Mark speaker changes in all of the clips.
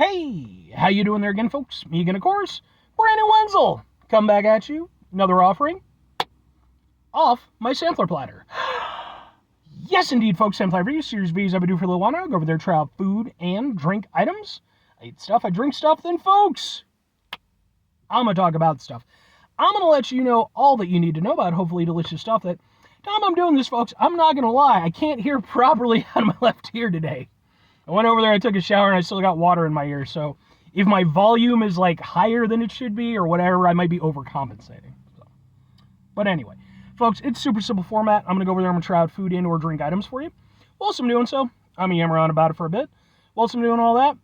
Speaker 1: Hey, how you doing there again, folks? Me again, of course, Brandon Wenzel. Come back at you, another offering off my sampler platter. Yes, indeed, folks, sampler review, Series V's I've been doing for a little while now. Go over there, try out food and drink items. I eat stuff, I drink stuff, then, folks, I'm going to talk about stuff. I'm going to let you know all that you need to know about hopefully delicious stuff that, time I'm doing this, folks, I'm not going to lie, I can't hear properly out of my left ear today. I went over there, I took a shower, and I still got water in my ear, so if my volume is, like, higher than it should be or whatever, I might be overcompensating. So. But anyway, folks, it's super simple format. I'm going to go over there, I'm going to try out food and or drink items for you. Whilst I'm doing so, I'm going to yammer on about it for a bit. Whilst I'm doing all that,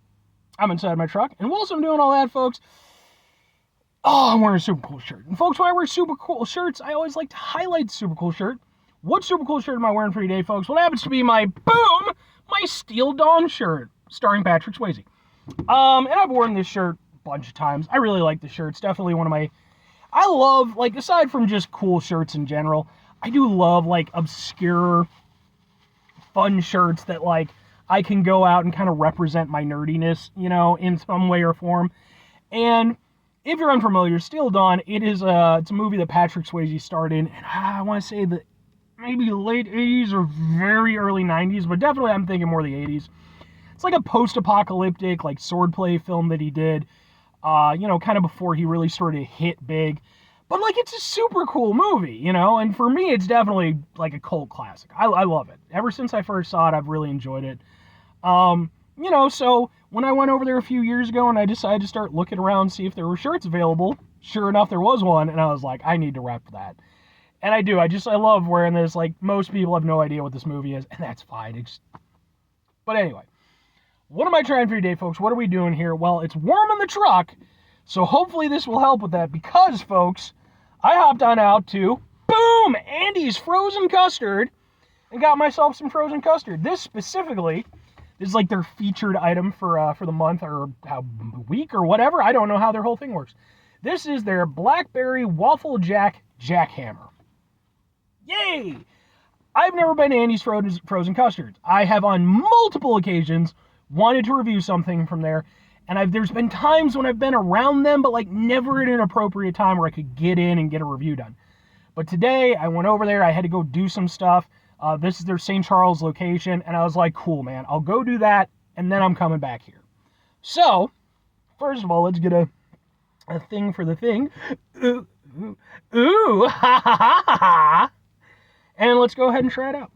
Speaker 1: I'm inside my truck. And whilst I'm doing all that, folks, I'm wearing a super cool shirt. And folks, when I wear super cool shirts, I always like to highlight the super cool shirt. What super cool shirt am I wearing for you today, folks? What happens to be my Steel Dawn shirt, starring Patrick Swayze. And I've worn this shirt a bunch of times. I really like the shirt. It's definitely one of my... I love, like, aside from just cool shirts in general, I do love, like, obscure, fun shirts that, like, I can go out and kind of represent my nerdiness, you know, in some way or form. And if you're unfamiliar, Steel Dawn, it's a movie that Patrick Swayze starred in, and I want to say that maybe late 80s or very early 90s, but definitely I'm thinking more the 80s. It's like a post-apocalyptic, like, swordplay film that he did, you know, kind of before he really started to hit big. But, like, it's a super cool movie, you know, and for me, it's definitely, like, a cult classic. I love it. Ever since I first saw it, I've really enjoyed it. You know, so when I went over there a few years ago and I decided to start looking around, see if there were shirts available, sure enough, there was one, and I was like, I need to rep that. And I do. I love wearing this. Like, most people have no idea what this movie is, and that's fine. But anyway, what am I trying for today, folks? What are we doing here? Well, it's warm in the truck, so hopefully this will help with that because, folks, I hopped on out to, boom, Andy's Frozen Custard and got myself some frozen custard. This specifically is like their featured item for the month or week or whatever. I don't know how their whole thing works. This is their BlackBerry Waffle Jackhammer. Yay! I've never been to Andy's Frozen Custards. I have on multiple occasions wanted to review something from there, and there's been times when I've been around them, but like never at an appropriate time where I could get in and get a review done. But today, I went over there, I had to go do some stuff. This is their St. Charles location, and I was like, cool, man, I'll go do that, and then I'm coming back here. So, first of all, let's get a thing for the thing. Ooh, ha ha ha ha ha. And let's go ahead and try it out.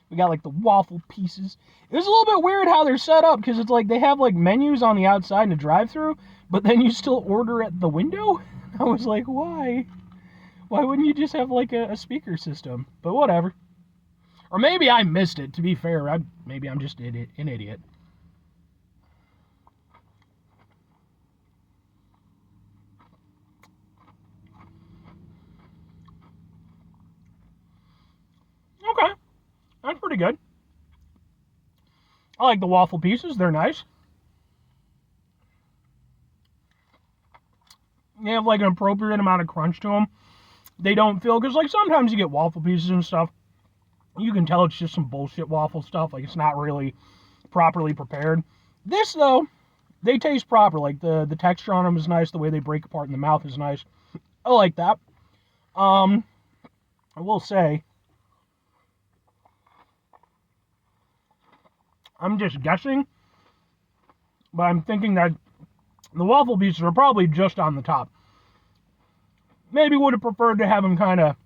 Speaker 1: We got like the waffle pieces. It was a little bit weird how they're set up because it's like they have like menus on the outside in the drive-thru, but then you still order at the window. I was like, why? Why wouldn't you just have like a speaker system? But whatever. Or maybe I missed it, to be fair. Maybe I'm just an idiot. Okay. That's pretty good. I like the waffle pieces. They're nice. They have like an appropriate amount of crunch to them. They don't feel, because like sometimes you get waffle pieces and stuff. You can tell it's just some bullshit waffle stuff. Like it's not really properly prepared. This though, they taste proper. Like the texture on them is nice. The way they break apart in the mouth is nice. I like that. I will say, I'm just guessing, but I'm thinking that the waffle pieces are probably just on the top. Maybe would have preferred to have them kind of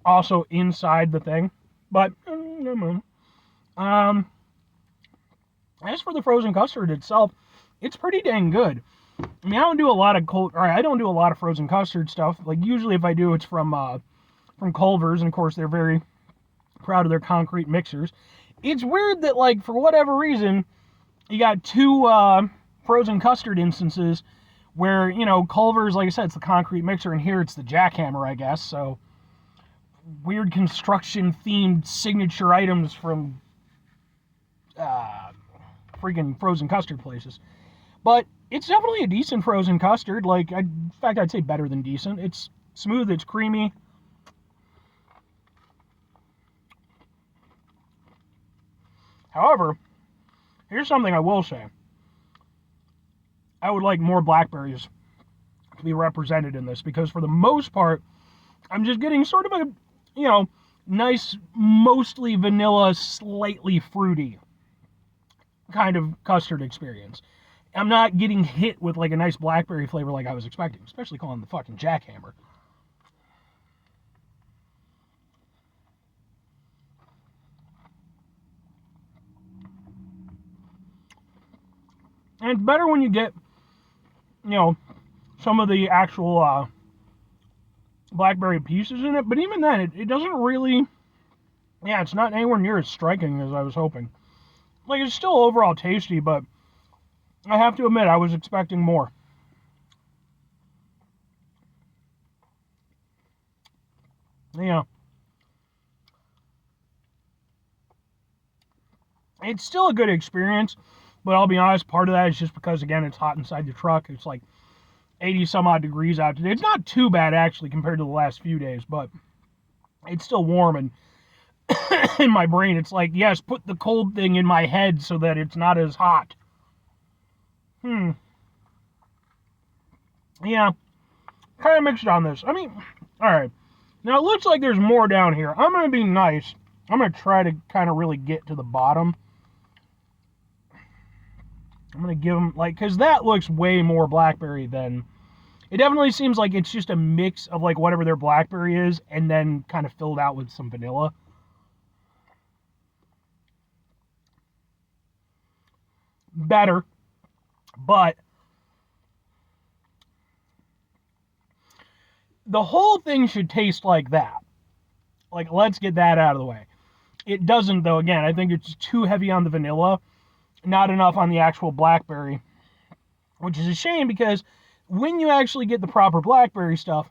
Speaker 1: also inside the thing, but as for the frozen custard itself, it's pretty dang good. I mean, I don't do a lot of frozen custard stuff. Like usually, if I do, it's from Culver's, and of course, they're very proud of their concrete mixers. It's weird that, like, for whatever reason, you got two frozen custard instances where, you know, Culver's, like I said, it's the concrete mixer, and here it's the Jackhammer, I guess. So, weird construction-themed signature items from freaking frozen custard places. But it's definitely a decent frozen custard. Like, in fact, I'd say better than decent. It's smooth, it's creamy. However, here's something I will say. I would like more blackberries to be represented in this, because for the most part, I'm just getting sort of a, nice, mostly vanilla, slightly fruity kind of custard experience. I'm not getting hit with like a nice blackberry flavor like I was expecting, especially calling the fucking Jackhammer. And it's better when you get, some of the actual blackberry pieces in it, but even then, it doesn't really, it's not anywhere near as striking as I was hoping. Like, it's still overall tasty, but I have to admit, I was expecting more. Yeah. It's still a good experience, but I'll be honest, part of that is just because, again, it's hot inside the truck. It's like 80 some odd degrees out today. It's not too bad, actually, compared to the last few days, but it's still warm, and in my brain, it's like, yes, put the cold thing in my head so that it's not as hot. Yeah. Kind of mixed on this. I mean, alright. Now, it looks like there's more down here. I'm going to be nice. I'm going to try to kind of really get to the bottom. I'm going to give them, like, because that looks way more blackberry than... It definitely seems like it's just a mix of, like, whatever their blackberry is, and then kind of filled out with some vanilla. Better. But the whole thing should taste like that. Like, let's get that out of the way. It doesn't, though. Again, I think it's too heavy on the vanilla, not enough on the actual blackberry, which is a shame, because when you actually get the proper blackberry stuff,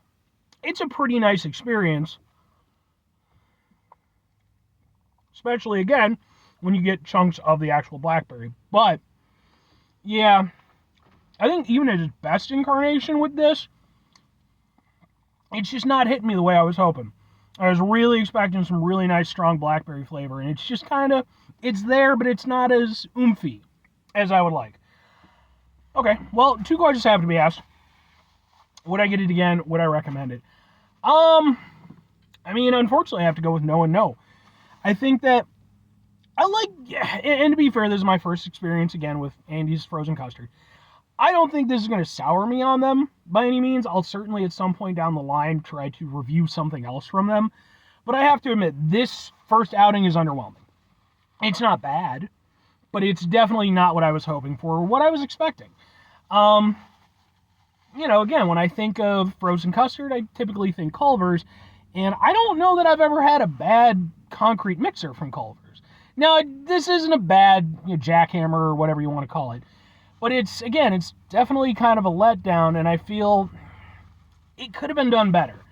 Speaker 1: it's a pretty nice experience. Especially, again, when you get chunks of the actual blackberry. But, yeah, I think even at its best incarnation with this, it's just not hitting me the way I was hoping. I was really expecting some really nice, strong blackberry flavor, and it's just kind of, it's there, but it's not as oomphy as I would like. Okay, well, 2 questions have to be asked. Would I get it again? Would I recommend it? I mean, unfortunately, I have to go with no and no. I think that I like, and to be fair, this is my first experience, again, with Andy's frozen custard. I don't think this is going to sour me on them by any means. I'll certainly at some point down the line try to review something else from them. But I have to admit, this first outing is underwhelming. It's not bad, but it's definitely not what I was hoping for or what I was expecting. Again, when I think of frozen custard, I typically think Culver's, and I don't know that I've ever had a bad concrete mixer from Culver's. Now, this isn't a bad Jackhammer or whatever you want to call it. But it's definitely kind of a letdown, and I feel it could have been done better.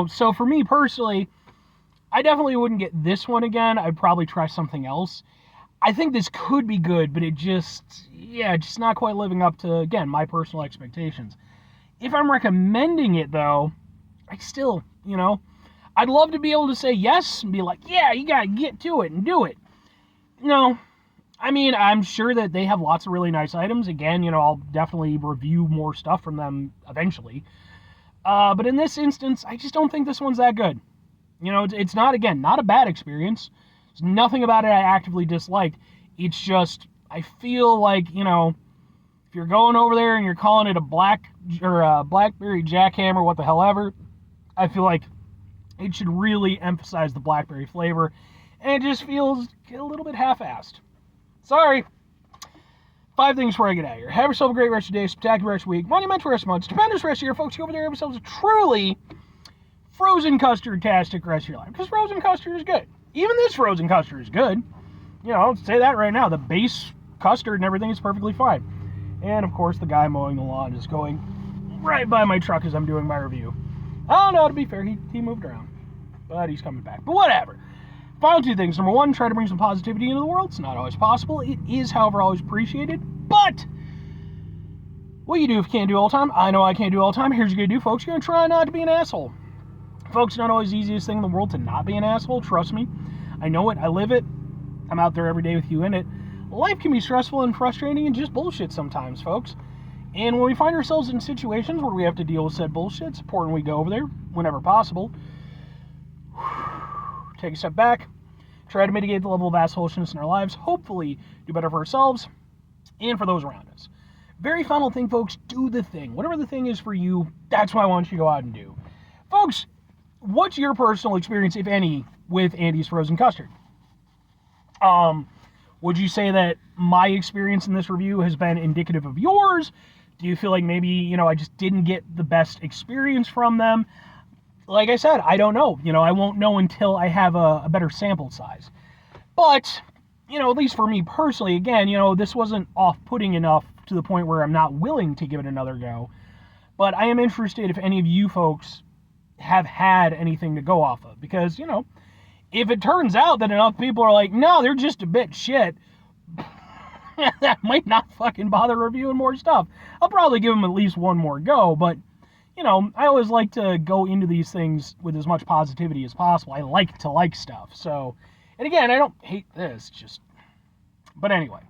Speaker 1: So for me personally, I definitely wouldn't get this one again. I'd probably try something else. I think this could be good, but it just not quite living up to, again, my personal expectations. If I'm recommending it, though, I still, I'd love to be able to say yes and be like, yeah, you gotta get to it and do it. I mean, I'm sure that they have lots of really nice items. Again, I'll definitely review more stuff from them eventually. But in this instance, I just don't think this one's that good. It's not, again, not a bad experience. There's nothing about it I actively disliked. It's just, I feel like, if you're going over there and you're calling it a blackberry jackhammer, what the hell ever, I feel like it should really emphasize the blackberry flavor. And it just feels a little bit half-assed. Sorry. 5 things before I get out of here. Have yourself a great rest of your day, spectacular rest of your week, monumental rest of month, stupendous rest of your folks. Go over there, have yourselves a truly frozen custard-tastic rest of your life. Because frozen custard is good. Even this frozen custard is good. I'll say that right now. The base custard and everything is perfectly fine. And, of course, the guy mowing the lawn is going right by my truck as I'm doing my review. Oh, no, to be fair, he moved around. But he's coming back. But whatever. Final 2 things. Number 1, try to bring some positivity into the world. It's not always possible. It is, however, always appreciated. But what you do if you can't do all the time, I know I can't do all the time. Here's what you're going to do, folks. You're going to try not to be an asshole. Folks, not always the easiest thing in the world to not be an asshole. Trust me. I know it. I live it. I'm out there every day with you in it. Life can be stressful and frustrating and just bullshit sometimes, folks. And when we find ourselves in situations where we have to deal with said bullshit, it's important we go over there whenever possible. Take a step back, try to mitigate the level of assholishness in our lives, hopefully do better for ourselves and for those around us. Very final thing, folks, do the thing. Whatever the thing is for you, that's what I want you to go out and do. Folks, what's your personal experience, if any, with Andy's Frozen Custard? Would you say that my experience in this review has been indicative of yours? Do you feel like maybe, I just didn't get the best experience from them? Like I said, I don't know. I won't know until I have a better sample size. But, at least for me personally, again, this wasn't off-putting enough to the point where I'm not willing to give it another go. But I am interested if any of you folks have had anything to go off of. Because, if it turns out that enough people are like, no, they're just a bit shit, that might not fucking bother reviewing more stuff. I'll probably give them at least one more go, but, I always like to go into these things with as much positivity as possible. I like to like stuff, so, and again, I don't hate this, but anyway.